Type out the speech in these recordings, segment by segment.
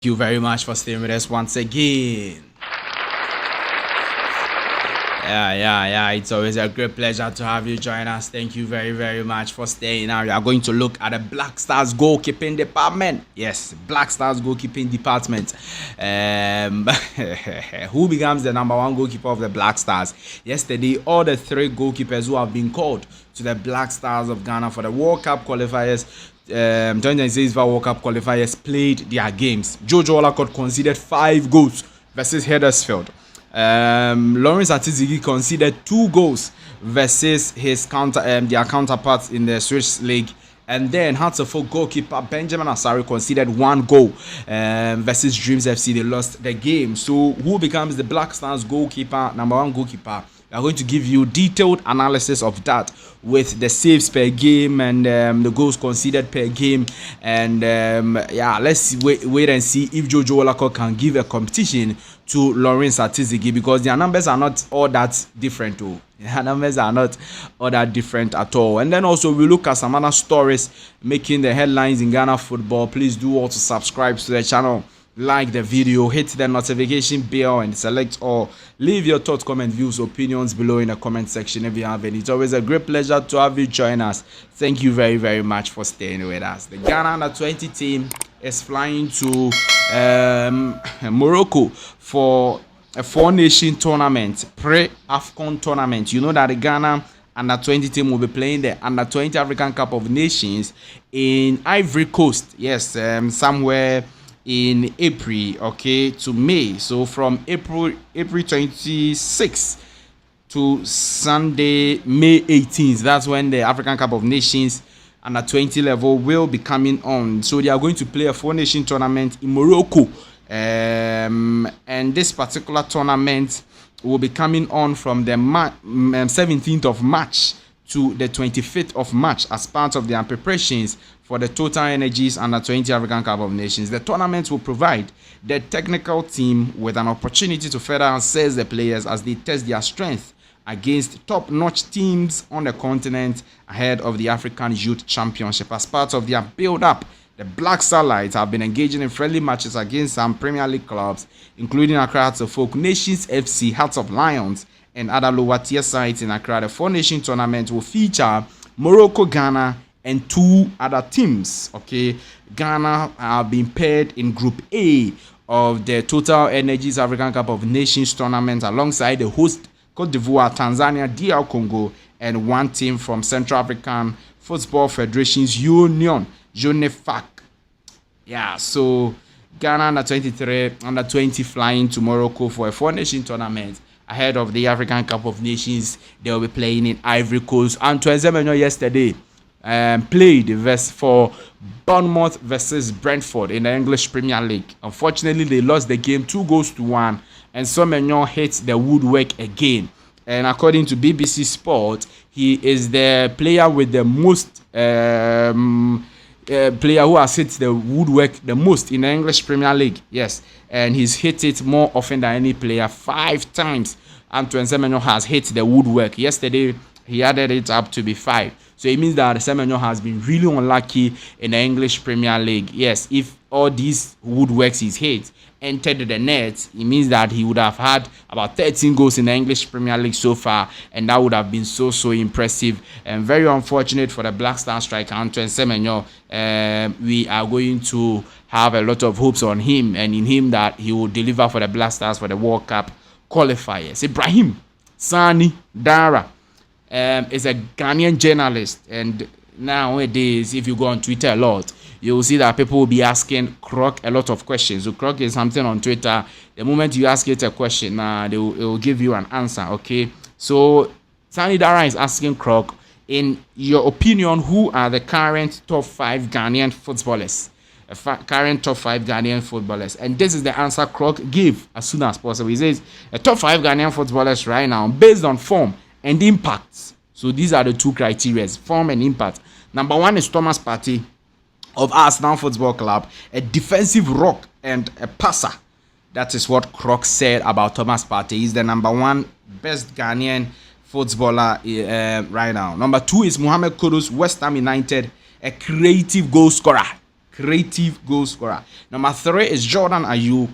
You very much for staying with us once again. Yeah. It's always a great pleasure to have you join us. Thank you very much for staying. Now we are going to look at the Black Stars goalkeeping department. Yes, Black Stars goalkeeping department. Who becomes the number one goalkeeper of the Black Stars? Yesterday, all the three goalkeepers who have been called to the Black Stars of Ghana for the World Cup qualifiers 2026 World Cup qualifiers played their games. Jojo Olakot conceded 5 goals versus Huddersfield. Lawrence Atizigi conceded 2 goals versus his their counterparts in the Swiss league. And then Hartlepool goalkeeper Benjamin Asari conceded 1 goal versus Dreams FC. They lost the game. So who becomes the Black Stars goalkeeper, number one goalkeeper? We are going to give you detailed analysis of that with the saves per game and the goals conceded per game. And let's wait and see if Jojo Olako can give a competition to Lawrence Atizigi, because their numbers are not all that different too. Their numbers are not all that different at all. And then also we look at some other stories making the headlines in Ghana football. Please do also subscribe to the channel, like the video, hit the notification bell, and select all. Leave your thoughts, comment, views, opinions below in the comment section if you have any. It's always a great pleasure to have you join us. Thank you very much for staying with us. The Ghana Under-20 team is flying to Morocco for a 4-nation tournament, pre-AFCON tournament. You know that the Ghana Under-20 team will be playing the Under-20 African Cup of Nations in Ivory Coast. Yes, somewhere in April, okay, to May. So from April 26th to Sunday, May 18th, that's when the African Cup of Nations Under-20 level will be coming on. So they are going to play a 4-nation tournament in Morocco. And this particular tournament will be coming on from the 17th of March to the 25th of March as part of their preparations for the Total Energies Under-20 African Cup of Nations. The tournament will provide the technical team with an opportunity to further assess the players as they test their strength against top-notch teams on the continent ahead of the African Youth Championship. As part of their build-up, the Black Starlights have been engaging in friendly matches against some Premier League clubs, including Accra Hearts of Folk, Nations FC, Hearts of Lions, and other lower-tier sides in Accra. The 4-nation tournament will feature Morocco, Ghana, and 2 other teams. Okay, Ghana have been paired in Group A of the Total Energies African Cup of Nations tournament alongside the host Cote d'Ivoire, Tanzania, DR Congo, and 1 team from Central African Football Federation's Union, UNIFAC. Yeah, so Ghana Under-23, Under-20 flying to Morocco for a 4-nation tournament ahead of the African Cup of Nations. They will be playing in Ivory Coast. Antoine Semenyo yesterday played for Bournemouth versus Brentford in the English Premier League. Unfortunately, they lost the game 2-1, and Semenyo hit the woodwork again. And according to BBC Sport, he is the player with the most player who has hit the woodwork the most in the English Premier League. Yes, and he's hit it more often than any player. 5 times Antoine Semenyo has hit the woodwork. Yesterday, he added it up to be 5. So it means that Semenyo has been really unlucky in the English Premier League. Yes, if all these woodworks he's hit entered the net, it means that he would have had about 13 goals in the English Premier League so far, and that would have been so impressive. And very unfortunate for the Black Star striker Antoine Semenyo. We are going to have a lot of hopes on him and in him that he will deliver for the Black Stars for the World Cup qualifiers. Ibrahim Sani Dara is a Ghanaian journalist, and nowadays if you go on Twitter a lot, you will see that people will be asking Croc a lot of questions. So Croc is something on Twitter. The moment you ask it a question, it will give you an answer. Okay, so Sani Dara is asking Croc, in your opinion, who are the current top 5 Ghanaian footballers? Current top 5 Ghanaian footballers, and this is the answer Croc gave as soon as possible. He says the top 5 Ghanaian footballers right now based on form and impact. So these are the 2 criteria: form and impact. Number 1 is Thomas Partey of Arsenal Football Club, a defensive rock and a passer. That is what Croc said about Thomas Partey. He's the number 1 best Ghanaian footballer right now. Number 2 is Mohamed Kudus, West Ham United, a creative goal scorer. creative goal scorer. Number 3 is Jordan Ayew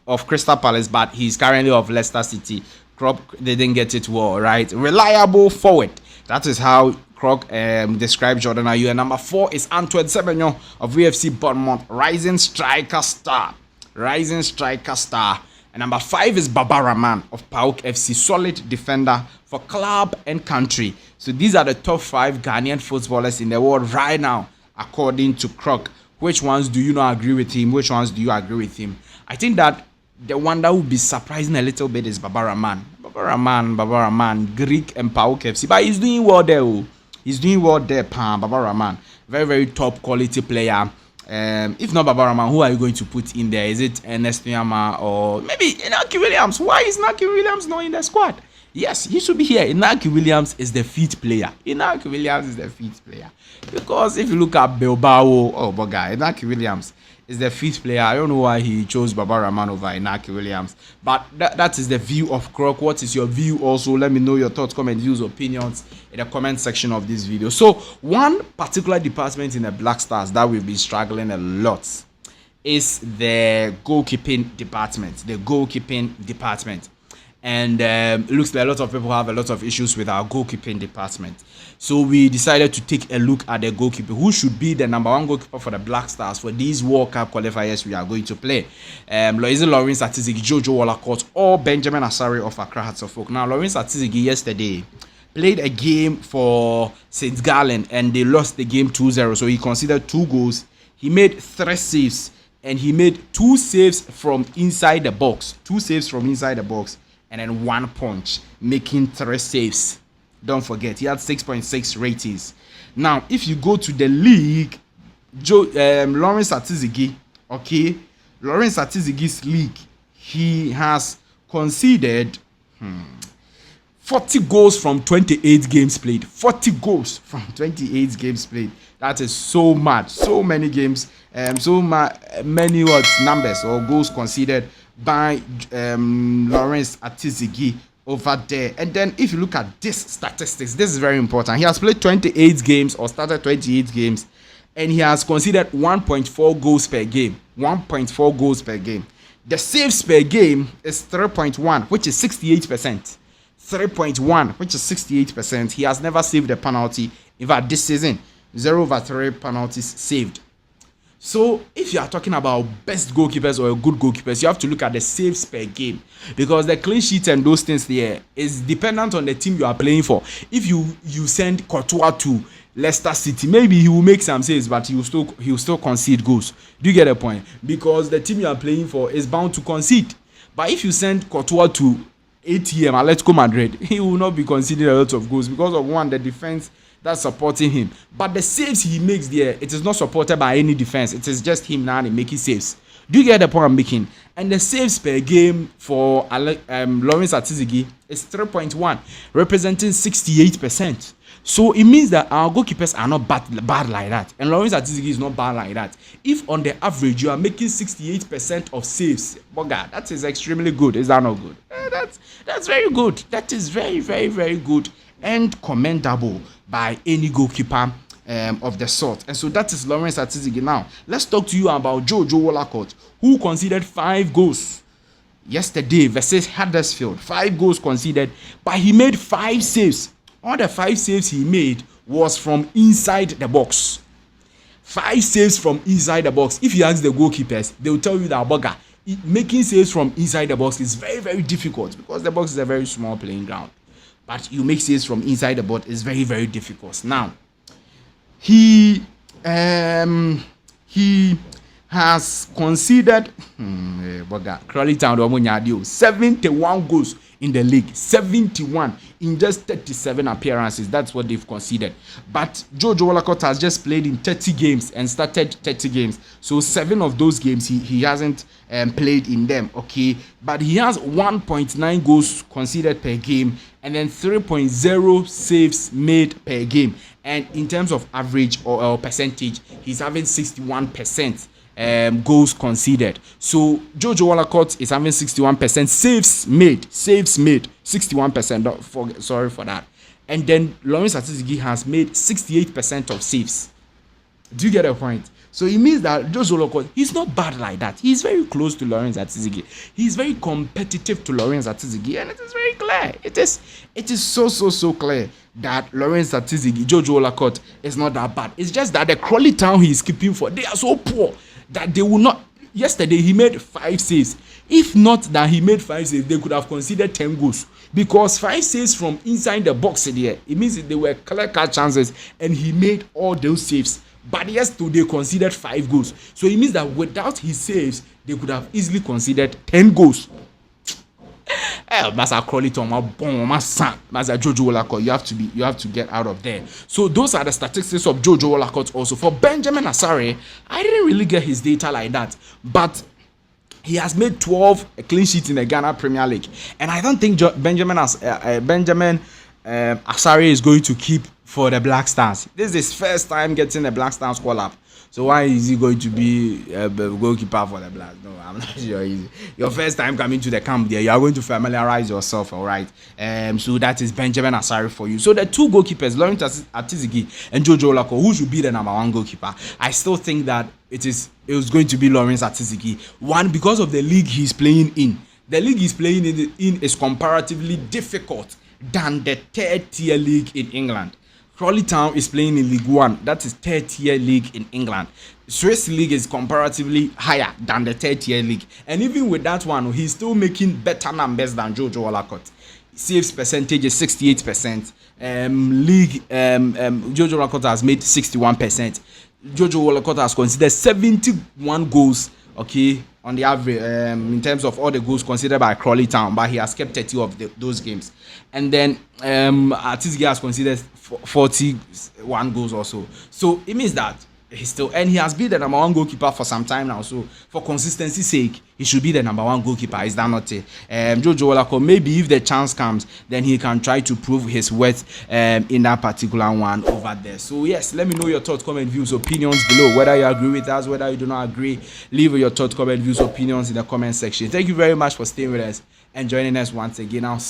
of Crystal Palace, but he's currently of Leicester City. Kropp didn't get it well, right? Reliable forward. That is how Kropp described Jordan Ayew. And number 4 is Antoine Semenyo of VFC Bournemouth, rising striker star. Rising striker star. And number 5 is Baba Rahman of PAOK FC, solid defender for club and country. So these are the top 5 Ghanaian footballers in the world right now, according to Kropp. Which ones do you not agree with him? Which ones do you agree with him? I think that the one that would be surprising a little bit is Baba Rahman. Baba Rahman, Greek and PAOK FC. But he's doing well there. He's doing well there, Baba Rahman. Very, very top quality player. If not Baba Rahman, who are you going to put in there? Is it Ernest Nyama or maybe Inaki Williams? Why is Inaki Williams not in the squad? Yes, he should be here. Inaki Williams is the fifth player. Because if you look at Bilbao, Inaki Williams is the 5th player. I don't know why he chose Baba Rahman over Inaki Williams. But that is the view of Kropp. What is your view also? Let me know your thoughts, comments, views, opinions in the comment section of this video. So, one particular department in the Black Stars that will be struggling a lot is the goalkeeping department. And it looks like a lot of people have a lot of issues with our goalkeeping department. So we decided to take a look at the goalkeeper. Who should be the number 1 goalkeeper for the Black Stars for these World Cup qualifiers we are going to play? Lawrence Atizigi, Jojo Wallacott, or Benjamin Asare of Accra Hearts of Oak. Now, Lawrence Atizigi yesterday played a game for St. Gallen and they lost the game 2-0. So he considered 2 goals. He made 3 saves and he made 2 saves from inside the box. And then 1 punch, making 3 saves. Don't forget, he had 6.6 ratings. Now, if you go to the league, Lawrence Atizigi, Lawrence Atizigi's league, he has conceded 40 goals from 28 games played. 40 goals from 28 games played. That is so much. So many games, many numbers or goals conceded by Lawrence Atizigi over there. And then if you look at this statistics, this is very important. He has played 28 games or started 28 games and he has conceded 1.4 goals per game. 1.4 goals per game. The saves per game is 3.1, which is 68%. 3.1, which is 68%. He has never saved a penalty. In fact, this season, 0/3 penalties saved. So, if you are talking about best goalkeepers or good goalkeepers, you have to look at the saves per game. Because the clean sheets and those things there is dependent on the team you are playing for. If you send Courtois to Leicester City, maybe he will make some saves, but he will still concede goals. Do you get the point? Because the team you are playing for is bound to concede. But if you send Courtois to ATM, Atletico Madrid, he will not be conceding a lot of goals because of the defense that's supporting him. But the saves he makes there, it is not supported by any defense. It is just him now making saves. Do you get the point I'm making? And the saves per game for Lawrence Atizigi is 3.1, representing 68%. So it means that our goalkeepers are not bad like that. And Lawrence Atizigi is not bad like that. If on the average you are making 68% of saves, God, that is extremely good. Is that not good? That's very good. That is very, very, very good and commendable by any goalkeeper of the sort. And so that is Lawrence Atizigi. Now, let's talk to you about Jojo Wallacott, who conceded 5 goals yesterday versus Huddersfield. 5 goals conceded, but he made 5 saves. All the 5 saves he made was from inside the box. 5 saves from inside the box. If you ask the goalkeepers, they will tell you that making saves from inside the box is very, very difficult because the box is a very small playing ground. But you make saves from inside the box is very, very difficult. Now, he has conceded 71 goals in the league. 71 in just 37 appearances. That's what they've conceded. But Jojo Wallacott has just played in 30 games and started 30 games. So 7 of those games he hasn't played in them. Okay, but he has 1.9 goals conceded per game and then 3.0 saves made per game. And in terms of average or percentage, he's having 61%. Goals conceded. So Jojo Wallacott is having 61%. Saves made 61%. Sorry for that. And then Lawrence Atizigi has made 68% of saves. Do you get a point? So it means that Jojo Oloko, he's not bad like that. He's very close to Lawrence Atizigi. He's very competitive to Lawrence Atizigi, and it is very clear. It is so clear that Lawrence Atizigi, Jojo Olako is not that bad. It's just that the Crawley Town he is keeping for, they are so poor that they will not. Yesterday he made 5 saves. If not that he made 5 saves, they could have considered 10 goals. Because 5 saves from inside the box there, it means that they were clear-cut chances, and he made all those saves. But yesterday they considered 5 goals. So it means that without his saves, they could have easily considered 10 goals. Masa Crawley to my bon, my son, Masa Jojo Olako, you have to get out of there. So those are the statistics of Jojo Olako. Also for Benjamin Asare, I didn't really get his data like that, but he has made 12 clean sheets in the Ghana Premier League, and I don't think Benjamin Asare is going to keep for the Black Stars. This is his first time getting the Black Stars call up. So why is he going to be a goalkeeper for the Blacks? No, I'm not sure. Your first time coming to the camp there, you are going to familiarize yourself, all right? So that is Benjamin Asare for you. So the 2 goalkeepers, Lawrence Atizigi and Jojo Olako, who should be the number 1 goalkeeper? I still think that it was going to be Lawrence Atizigi. One, because of the league he's playing in. The league he's playing in is comparatively difficult than the 3rd-tier league in England. Crawley Town is playing in League 1. That is 3rd-tier league in England. Swiss league is comparatively higher than the 3rd-tier league. And even with that one, he's still making better numbers than Jojo Olako. Saves percentage is 68%. Jojo Olako has made 61%. Jojo Olako has considered 71 goals, okay, on the average, in terms of all the goals considered by Crawley Town, but he has kept 30 of those games. And then Atizigi has considered 41 goals also. So it means that he has been the number 1 goalkeeper for some time now. So for consistency's sake, he should be the number 1 goalkeeper. Is that not it? Jojo Olako, maybe if the chance comes, then he can try to prove his worth in that particular one over there. So yes, let me know your thoughts, comment, views, opinions below. Whether you agree with us, whether you do not agree, leave your thoughts, comment, views, opinions in the comment section. Thank you very much for staying with us and joining us once again. I'll see you